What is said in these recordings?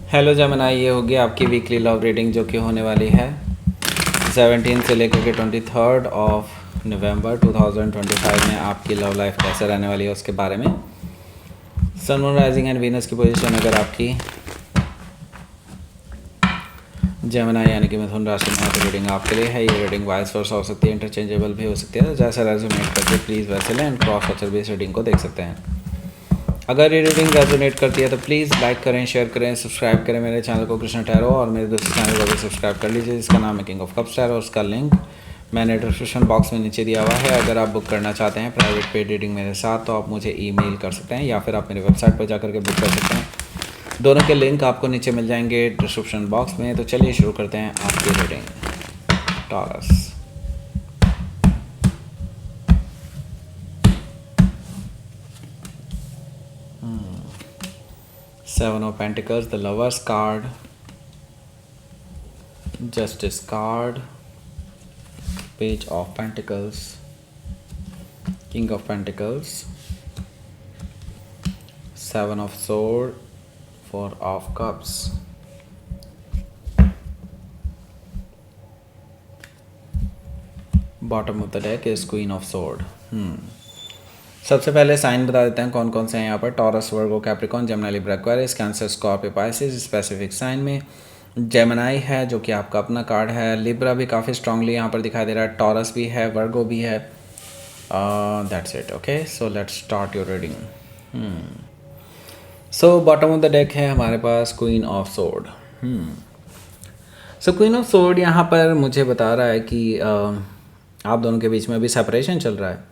Hello जमना, ये होगी आपकी वीकली लव रीडिंग जो कि होने वाली है 17 से लेकर के 23 ऑफ नवंबर 2025 में। आपकी लव लाइफ कैसे रहने वाली है उसके बारे में। सन, मून, राइजिंग एंड वीनस की पोजीशन अगर आपकी जमना यानी कि मिथुन राशि में है तो रीडिंग आपके लिए है। ये रीडिंग वाइस वर्सा हो सकती है, इंटरचेंजेबल भी हो सकती है, तो जैसा रेजोनेट करके प्लीज़ वैसे लें एंड क्रॉस वॉचर भी इस रीडिंग को देख सकते हैं। अगर ये रीडिंग रेजोनेट करती है तो प्लीज़ लाइक करें, शेयर करें, सब्सक्राइब करें मेरे चैनल को कृष्ण टैरो, और मेरे दूसरे चैनल को भी सब्सक्राइब कर लीजिए जिसका नाम है किंग ऑफ कप्स टैरो। उसका लिंक मैंने डिस्क्रिप्शन बॉक्स में नीचे दिया हुआ है। अगर आप बुक करना चाहते हैं प्राइवेट पेड रीडिंग मेरे साथ तो आप मुझे ईमेल कर सकते हैं या फिर आप मेरे वेबसाइट पर जाकर के बुक कर सकते हैं। दोनों के लिंक आपको नीचे मिल जाएंगे डिस्क्रिप्शन बॉक्स में। तो चलिए शुरू करते हैं आपकी reading. Taurus, Seven of Pentacles, the Lovers card, Justice card, Page of Pentacles, King of Pentacles, Seven of Swords, Four of Cups, bottom of the deck is Queen of Swords। सबसे पहले sign बता देते हैं कौन कौन से हैं यहाँ पर। Taurus, Virgo, Capricorn, Gemini, Libra, Aquarius, Cancer, Scorpio, Pisces. Specific sign में जेमिनी है जो कि आपका अपना कार्ड है। लिब्रा भी काफ़ी स्ट्रांगली यहाँ पर दिखाई दे रहा है। टॉरस भी है, वर्गो भी है। That's it. Okay, so let's start your reading. So bottom of the deck है हमारे पास queen of sword. So queen of sword यहाँ पर मुझे बता रहा है कि आप दोनों के बीच में अभी सेपरेशन चल रहा है।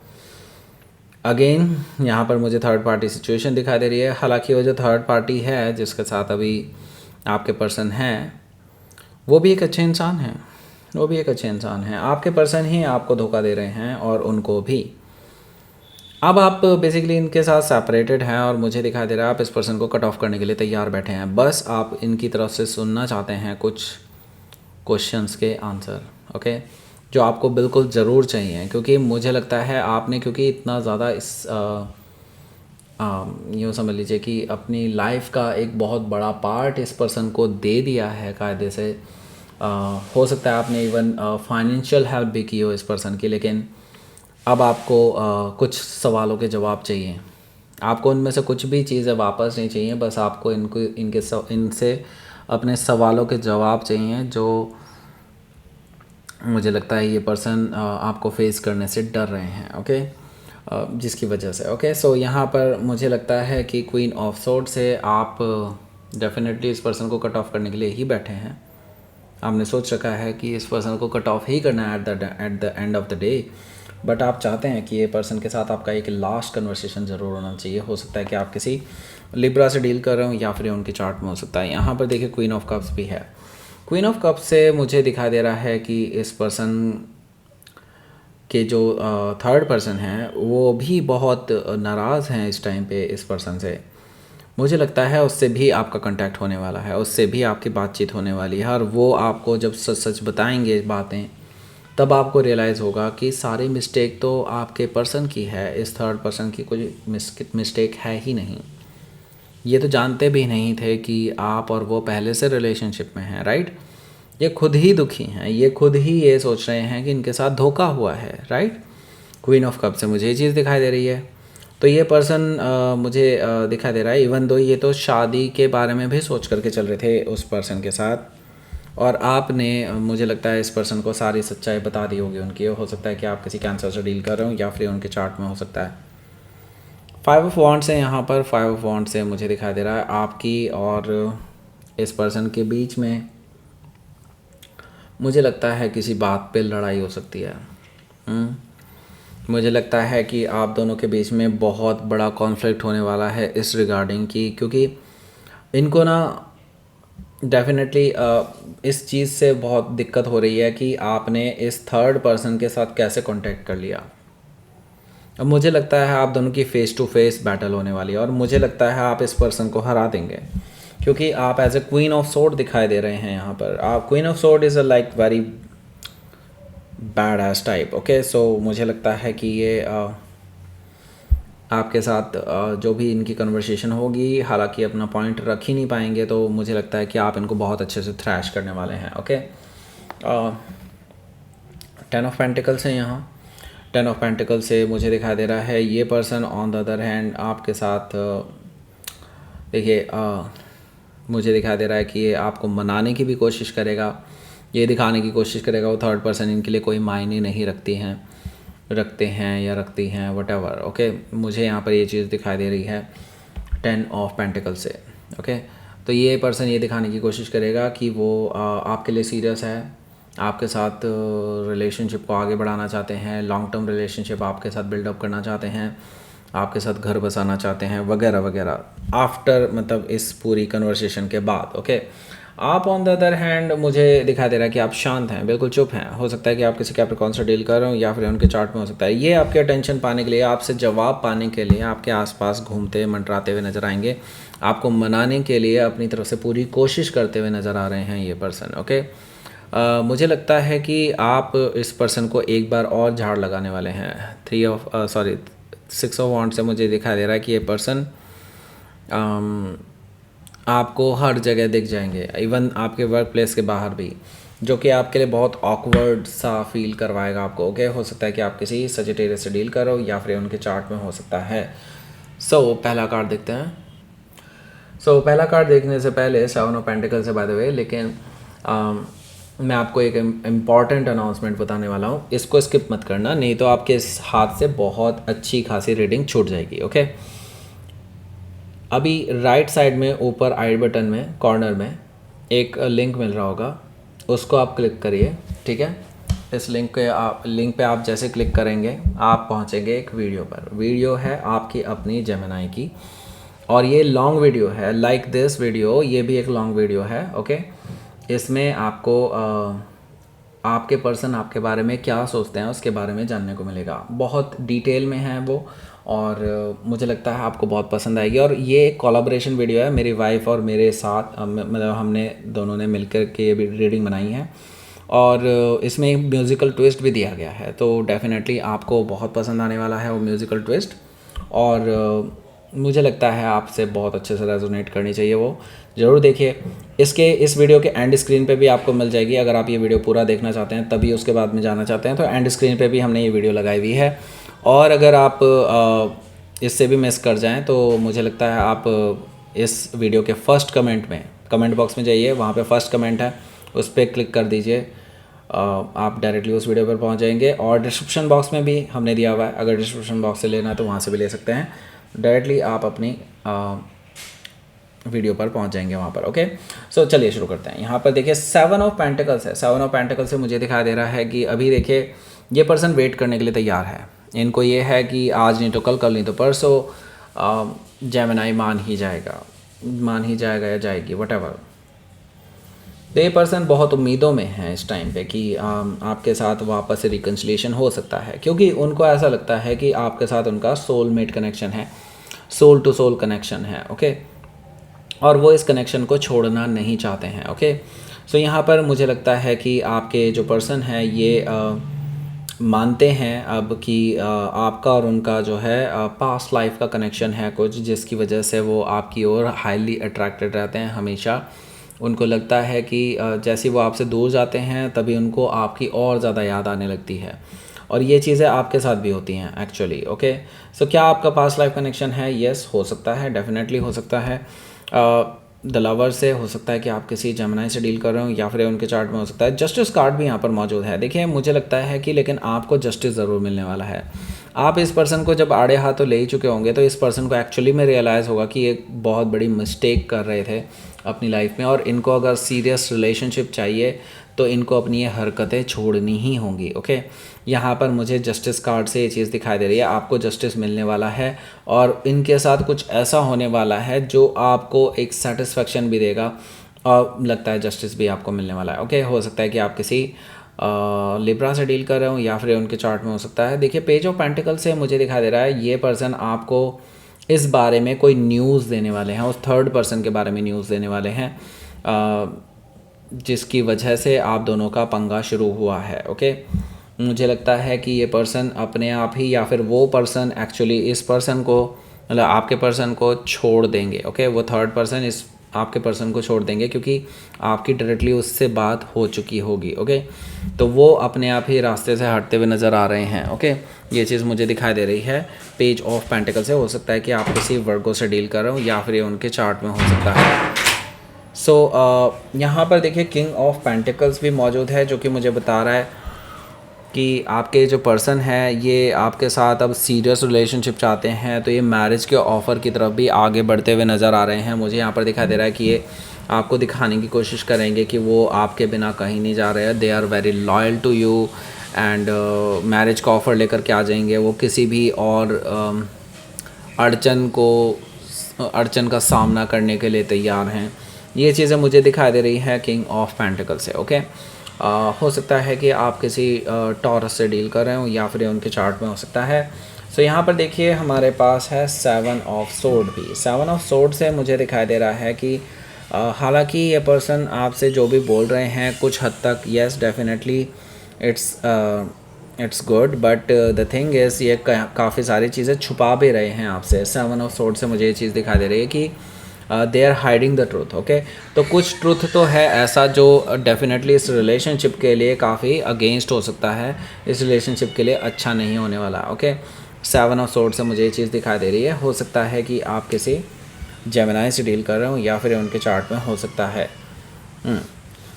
अगेन यहाँ पर मुझे थर्ड पार्टी सिचुएशन दिखाई दे रही है। हालांकि वो जो थर्ड पार्टी है जिसके साथ अभी आपके पर्सन हैं वो भी एक अच्छे इंसान हैं, वो भी एक अच्छे इंसान हैं। आपके पर्सन ही आपको धोखा दे रहे हैं और उनको भी। अब आप बेसिकली इनके साथ सेपरेटेड हैं और मुझे दिखाई दे रहा है आप इस पर्सन को कट ऑफ करने के लिए तैयार बैठे हैं। बस आप इनकी तरफ से सुनना चाहते हैं कुछ क्वेश्चंस के आंसर, ओके, जो आपको बिल्कुल ज़रूर चाहिए। क्योंकि मुझे लगता है आपने क्योंकि इतना ज़्यादा इस यूँ समझ लीजिए कि अपनी लाइफ का एक बहुत बड़ा पार्ट इस पर्सन को दे दिया है कायदे से। हो सकता है आपने इवन फाइनेंशियल हेल्प भी की हो इस पर्सन की, लेकिन अब आपको कुछ सवालों के जवाब चाहिए। आपको उनमें से कुछ भी चीज़ें वापस नहीं चाहिए, बस आपको इनसे अपने सवालों के जवाब चाहिए जो मुझे लगता है ये पर्सन आपको फेस करने से डर रहे हैं, ओके, जिसकी वजह से। ओके, सो यहाँ पर मुझे लगता है कि क्वीन ऑफ सोर्ड से आप डेफिनेटली इस पर्सन को कट ऑफ करने के लिए ही बैठे हैं। आपने सोच रखा है कि इस पर्सन को कट ऑफ ही करना है at the end of the day, but आप चाहते हैं कि ये पर्सन के साथ आपका एक लास्ट कन्वर्सेशन ज़रूर होना चाहिए। हो सकता है कि आप किसी लिब्रा से डील कर रहे हो या फिर उनके चार्ट में हो सकता है। यहाँ पर देखिए क्वीन ऑफ कप्स भी है। क्वीन ऑफ कप्स से मुझे दिखाई दे रहा है कि इस पर्सन के जो थर्ड पर्सन हैं वो भी बहुत नाराज़ हैं इस टाइम पे इस पर्सन से। मुझे लगता है उससे भी आपका कांटेक्ट होने वाला है, उससे भी आपकी बातचीत होने वाली है, और वो आपको जब सच सच बताएंगे बातें तब आपको रियलाइज़ होगा कि सारी मिस्टेक तो आपके पर्सन की है, इस थर्ड पर्सन की कोई मिस्टेक है ही नहीं। ये तो जानते भी नहीं थे कि आप और वो पहले से रिलेशनशिप में हैं, राइट। ये खुद ही दुखी हैं, ये खुद ही ये सोच रहे हैं कि इनके साथ धोखा हुआ है, राइट। क्वीन ऑफ कप से मुझे ये चीज़ दिखाई दे रही है। तो ये पर्सन मुझे दिखाई दे रहा है, इवन दो ये तो शादी के बारे में भी सोच करके चल रहे थे उस पर्सन के साथ, और आपने मुझे लगता है इस पर्सन को सारी सच्चाई बता दी होगी उनकी। हो सकता है कि आप किसी कैंसर से डील कर रहे हो या फिर उनके चार्ट में हो सकता है। 5 ऑफ वॉन्ड्स है यहाँ पर। 5 ऑफ वॉन्ड्स से मुझे दिखाई दे रहा है आपकी और इस पर्सन के बीच में मुझे लगता है किसी बात पे लड़ाई हो सकती है। मुझे लगता है कि आप दोनों के बीच में बहुत बड़ा कॉन्फ्लिक्ट होने वाला है इस रिगार्डिंग की, क्योंकि इनको ना डेफिनेटली इस चीज़ से बहुत दिक्कत हो रही है कि आपने इस थर्ड पर्सन के साथ कैसे कांटेक्ट कर लिया। अब मुझे लगता है आप दोनों की फ़ेस टू फेस बैटल होने वाली है और मुझे लगता है आप इस पर्सन को हरा देंगे, क्योंकि आप as a queen of sword दिखाई दे रहे हैं यहाँ पर। आप queen of sword is a like very bad ass type, okay. So मुझे लगता है कि ये आपके साथ जो भी इनकी कन्वर्सेशन होगी, हालांकि अपना पॉइंट रख ही नहीं पाएंगे, तो मुझे लगता है कि आप इनको बहुत अच्छे से थ्रैश करने वाले हैं। ओके, 10 ऑफ पेंटिकल्स है यहाँ। 10 ऑफ पेंटिकल से मुझे दिखाई दे रहा है ये person on the other hand आपके साथ देखिए मुझे दिखाई दे रहा है कि ये आपको मनाने की भी कोशिश करेगा, ये दिखाने की कोशिश करेगा वो थर्ड पर्सन इनके लिए कोई मायने नहीं रखते हैं या रखती हैं, वटेवर। ओके, मुझे यहाँ पर ये चीज़ दिखाई दे रही है 10 ऑफ पेंटिकल से। ओके, तो ये पर्सन ये दिखाने की कोशिश करेगा कि वो आपके लिए सीरियस है, आपके साथ रिलेशनशिप को आगे बढ़ाना चाहते हैं, लॉन्ग टर्म रिलेशनशिप आपके साथ बिल्डअप करना चाहते हैं, आपके साथ घर बसाना चाहते हैं, वगैरह वगैरह। आफ्टर मतलब इस पूरी कन्वर्सेशन के बाद। ओके, आप ऑन द अदर हैंड मुझे दिखाई दे रहा है कि आप शांत हैं, बिल्कुल चुप हैं। हो सकता है कि आप किसी कैप्रिकॉर्न से डील कर रहे हो या फिर उनके चार्ट में हो सकता है ये आपके अटेंशन पाने के लिए, आपसे जवाब पाने के लिए आपके आसपास घूमते मंडराते हुए नज़र आएंगे, आपको मनाने के लिए अपनी तरफ से पूरी कोशिश करते हुए नज़र आ रहे हैं ये पर्सन। ओके, मुझे लगता है कि आप इस पर्सन को एक बार और झाड़ लगाने वाले हैं। 6 ऑफ वॉन्ड से मुझे दिखाई दे रहा है कि ये पर्सन आपको हर जगह दिख जाएंगे, इवन आपके वर्क प्लेस के बाहर भी, जो कि आपके लिए बहुत ऑकवर्ड सा फील करवाएगा आपको। ओके, हो सकता है कि आप किसी सजिटेरियस से डील करो या फिर उनके चार्ट में हो सकता है। पहला कार्ड देखते हैं। पहला कार्ड देखने से पहले 7 ऑफ पेंटिकल से बाय द वे, लेकिन मैं आपको एक इम्पॉर्टेंट अनाउंसमेंट बताने वाला हूँ, इसको स्किप मत करना, नहीं तो आपके इस हाथ से बहुत अच्छी खासी रीडिंग छूट जाएगी। ओके, अभी राइट साइड में ऊपर आई बटन में कॉर्नर में एक लिंक मिल रहा होगा, उसको आप क्लिक करिए। ठीक है, इस लिंक पे आप जैसे क्लिक करेंगे आप पहुंचेंगे एक वीडियो पर। वीडियो है आपकी अपनी जेमिनी की, और ये लॉन्ग वीडियो है, लाइक दिस वीडियो, ये भी एक लॉन्ग वीडियो है। ओके, इसमें आपको आपके पर्सन आपके बारे में क्या सोचते हैं उसके बारे में जानने को मिलेगा, बहुत डिटेल में है वो, और मुझे लगता है आपको बहुत पसंद आएगी। और ये एक कोलैबोरेशन वीडियो है, मेरी वाइफ और मेरे साथ, मतलब हमने दोनों ने मिलकर के ये रीडिंग बनाई है, और इसमें एक म्यूज़िकल ट्विस्ट भी दिया गया है, तो डेफिनेटली आपको बहुत पसंद आने वाला है वो म्यूज़िकल ट्विस्ट। और मुझे लगता है आपसे बहुत अच्छे से रेजोनेट करनी चाहिए वो, ज़रूर देखिए। इस वीडियो के एंड स्क्रीन पे भी आपको मिल जाएगी, अगर आप ये वीडियो पूरा देखना चाहते हैं तभी उसके बाद में जाना चाहते हैं तो एंड स्क्रीन पे भी हमने ये वीडियो लगाई हुई है। और अगर आप इससे भी मिस कर जाएं तो मुझे लगता है आप इस वीडियो के फर्स्ट कमेंट में, कमेंट बॉक्स में जाइए, वहाँ पे फर्स्ट कमेंट है, उस पर क्लिक कर दीजिए, आप डायरेक्टली उस वीडियो पर पहुँच जाएंगे। और डिस्क्रिप्शन बॉक्स में भी हमने दिया हुआ है, अगर डिस्क्रिप्शन बॉक्स से लेना है तो वहाँ से भी ले सकते हैं, डायरेक्टली आप अपनी वीडियो पर पहुंच जाएंगे वहाँ पर। ओके, चलिए शुरू करते हैं। यहाँ पर देखिए 7 ऑफ पेंटिकल्स है। 7 ऑफ पेंटिकल्स से मुझे दिखाई दे रहा है कि अभी देखिए ये पर्सन वेट करने के लिए तैयार है, इनको ये है कि आज नहीं तो कल नहीं तो परसों जेमिनी मान ही जाएगा या जाएगी, वटेवर। तो ये पर्सन बहुत उम्मीदों में है इस टाइम पे कि आपके साथ वापस से रिकन्सिलिएशन हो सकता है, क्योंकि उनको ऐसा लगता है कि आपके साथ उनका सोलमेट कनेक्शन है, सोल टू सोल कनेक्शन है। ओके, और वो इस कनेक्शन को छोड़ना नहीं चाहते हैं। ओके, यहाँ पर मुझे लगता है कि आपके जो पर्सन है ये मानते हैं अब कि आपका और उनका जो है पास्ट लाइफ का कनेक्शन है कुछ, जिसकी वजह से वो आपकी ओर हाईली अट्रैक्टेड रहते हैं हमेशा। उनको लगता है कि जैसे वो आपसे दूर जाते हैं तभी उनको आपकी और ज़्यादा याद आने लगती है, और ये चीज़ें आपके साथ भी होती हैं एक्चुअली। ओके, क्या आपका पास्ट लाइफ कनेक्शन है? यस, हो सकता है, डेफिनेटली हो सकता है। द लवर से हो सकता है कि आप किसी जेमिनी से डील कर रहे हो, या फिर उनके चार्ट में हो सकता है जस्टिस कार्ड भी यहाँ पर मौजूद है। देखिए, मुझे लगता है कि लेकिन आपको जस्टिस ज़रूर मिलने वाला है। आप इस पर्सन को जब आड़े हाथों ले ही चुके होंगे तो इस पर्सन को एक्चुअली में रियलाइज़ होगा कि एक बहुत बड़ी मिस्टेक कर रहे थे अपनी लाइफ में, और इनको अगर सीरियस रिलेशनशिप चाहिए तो इनको अपनी ये हरकतें छोड़नी ही होंगी। ओके, यहाँ पर मुझे जस्टिस कार्ड से ये चीज़ दिखाई दे रही है, आपको जस्टिस मिलने वाला है, और इनके साथ कुछ ऐसा होने वाला है जो आपको एक सेटिस्फेक्शन भी देगा, और लगता है जस्टिस भी आपको मिलने वाला है। ओके, हो सकता है कि आप किसी लिब्रा से डील कर रहे हो, या फिर उनके चार्ट में हो सकता है। देखिए, पेज ऑफ पेंटिकल से मुझे दिखाई दे रहा है ये पर्सन आपको इस बारे में कोई न्यूज़ देने वाले हैं, उस थर्ड पर्सन के बारे में न्यूज़ देने वाले हैं जिसकी वजह से आप दोनों का पंगा शुरू हुआ है। ओके, मुझे लगता है कि ये पर्सन अपने आप ही या फिर वो पर्सन एक्चुअली इस पर्सन को, मतलब आपके पर्सन को छोड़ देंगे। ओके, वो थर्ड पर्सन इस आपके पर्सन को छोड़ देंगे क्योंकि आपकी डायरेक्टली उससे बात हो चुकी होगी। ओके, तो वो अपने आप ही रास्ते से हटते हुए नज़र आ रहे हैं। ओके, ये चीज़ मुझे दिखाई दे रही है पेज ऑफ पेंटिकल से। हो सकता है कि आप किसी वर्गो से डील कर रहे हो या फिर ये उनके चार्ट में हो सकता है। यहाँ पर देखिए किंग ऑफ पेंटिकल्स भी मौजूद है, जो कि मुझे बता रहा है कि आपके जो पर्सन है ये आपके साथ अब सीरियस रिलेशनशिप चाहते हैं, तो ये मैरिज के ऑफ़र की तरफ भी आगे बढ़ते हुए नज़र आ रहे हैं। मुझे यहाँ पर दिखाई दे रहा है कि ये आपको दिखाने की कोशिश करेंगे कि वो आपके बिना कहीं नहीं जा रहे हैं। They are very loyal to you and marriage का ऑफ़र लेकर के आ जाएंगे। वो किसी भी और अड़चन का सामना करने के लिए तैयार हैं। ये चीज़ें मुझे दिखाई दे रही है किंग ऑफ पेंटिकल से। ओके, हो सकता है कि आप किसी टॉरस से डील कर रहे हो या फिर उनके चार्ट में हो सकता है। सो यहाँ पर देखिए हमारे पास है 7 ऑफ सोर्ड भी। 7 ऑफ सोर्ड से मुझे दिखाई दे रहा है कि हालांकि ये पर्सन आपसे जो भी बोल रहे हैं कुछ हद तक yes definitely it's good, but the thing is ये काफ़ी सारी चीज़ें छुपा भी रहे हैं आपसे। 7 ऑफ सोर्ड से मुझे ये चीज़ दिखाई दे रही है कि they are hiding the truth. Okay, तो कुछ ट्रूथ तो है ऐसा जो डेफिनेटली इस रिलेशनशिप के लिए काफ़ी अगेंस्ट हो सकता है, इस रिलेशनशिप के लिए अच्छा नहीं होने वाला। ओके, 7 ऑफ सोर्ड से मुझे ये चीज़ दिखाई दे रही है। हो सकता है कि आप किसी जेमिनी से डील कर रहे हो या फिर उनके चार्ट में हो सकता है।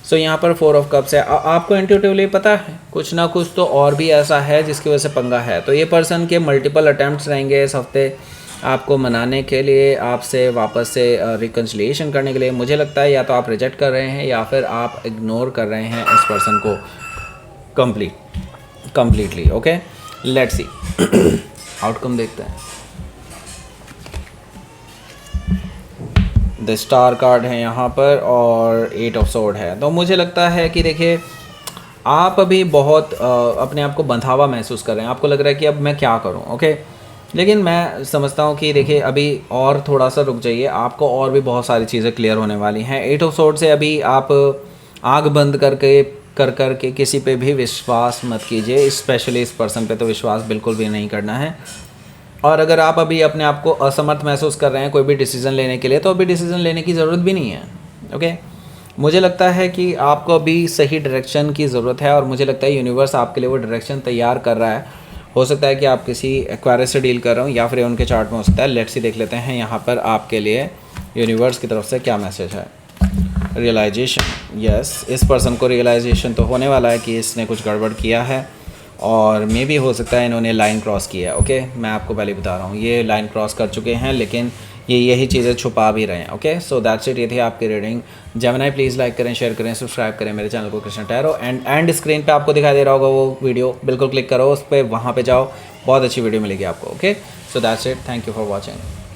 सो यहाँ पर 4 ऑफ कप्स है। आपको इंट्यूटिवली पता है कुछ ना कुछ तो और भी ऐसा है जिसकी वजह से पंगा है। तो ये पर्सन के मल्टीपल अटैम्प्ट्स रहेंगे इस हफ्ते आपको मनाने के लिए, आपसे वापस से रिकन्सिलिएशन करने के लिए। मुझे लगता है या तो आप रिजेक्ट कर रहे हैं या फिर आप इग्नोर कर रहे हैं इस पर्सन को completely. Okay, let's see outcome देखते हैं। द स्टार कार्ड है यहाँ पर और 8 ऑफ सोर्ड है। तो मुझे लगता है कि देखिए आप अभी बहुत अपने आप को बंधा हुआ महसूस कर रहे हैं। आपको लग रहा है कि अब मैं क्या करूँ। ओके, लेकिन मैं समझता हूँ कि देखिए अभी और थोड़ा सा रुक जाइए, आपको और भी बहुत सारी चीज़ें क्लियर होने वाली हैं। 8 ऑफ सोर्ड से अभी आप आँख बंद कर के किसी पे भी विश्वास मत कीजिए, स्पेशली इस पर्सन पे तो विश्वास बिल्कुल भी नहीं करना है। और अगर आप अभी अपने आप को असमर्थ महसूस कर रहे हैं कोई भी डिसीज़न लेने के लिए, तो अभी डिसीज़न लेने की ज़रूरत भी नहीं है। ओके, मुझे लगता है कि आपको अभी सही डायरेक्शन की ज़रूरत है और मुझे लगता है यूनिवर्स आपके लिए वो डायरेक्शन तैयार कर रहा है। हो सकता है कि आप किसी एक्वायरस से डील कर रहे हो या फिर उनके चार्ट में हो सकता है। लेट्स सी देख लेते हैं यहाँ पर आपके लिए यूनिवर्स की तरफ से क्या मैसेज है। रियलाइजेशन, यस, इस पर्सन को रियलाइजेशन तो होने वाला है कि इसने कुछ गड़बड़ किया है और मे भी हो सकता है इन्होंने लाइन क्रॉस किया है। ओके, मैं आपको पहले बता रहा हूँ ये लाइन क्रॉस कर चुके हैं, लेकिन ये यही चीज़ें छुपा भी रहे हैं। Okay, so that's it. ये थी आपकी रीडिंग। जेमिनी प्लीज़ लाइक करें, शेयर करें, सब्सक्राइब करें मेरे चैनल को कृष्णा टैरो। एंड स्क्रीन पे आपको दिखाई दे रहा होगा वो वीडियो, बिल्कुल क्लिक करो उस पर, वहाँ पे जाओ, बहुत अच्छी वीडियो मिलेगी आपको। Okay, so that's it, thank you for watching.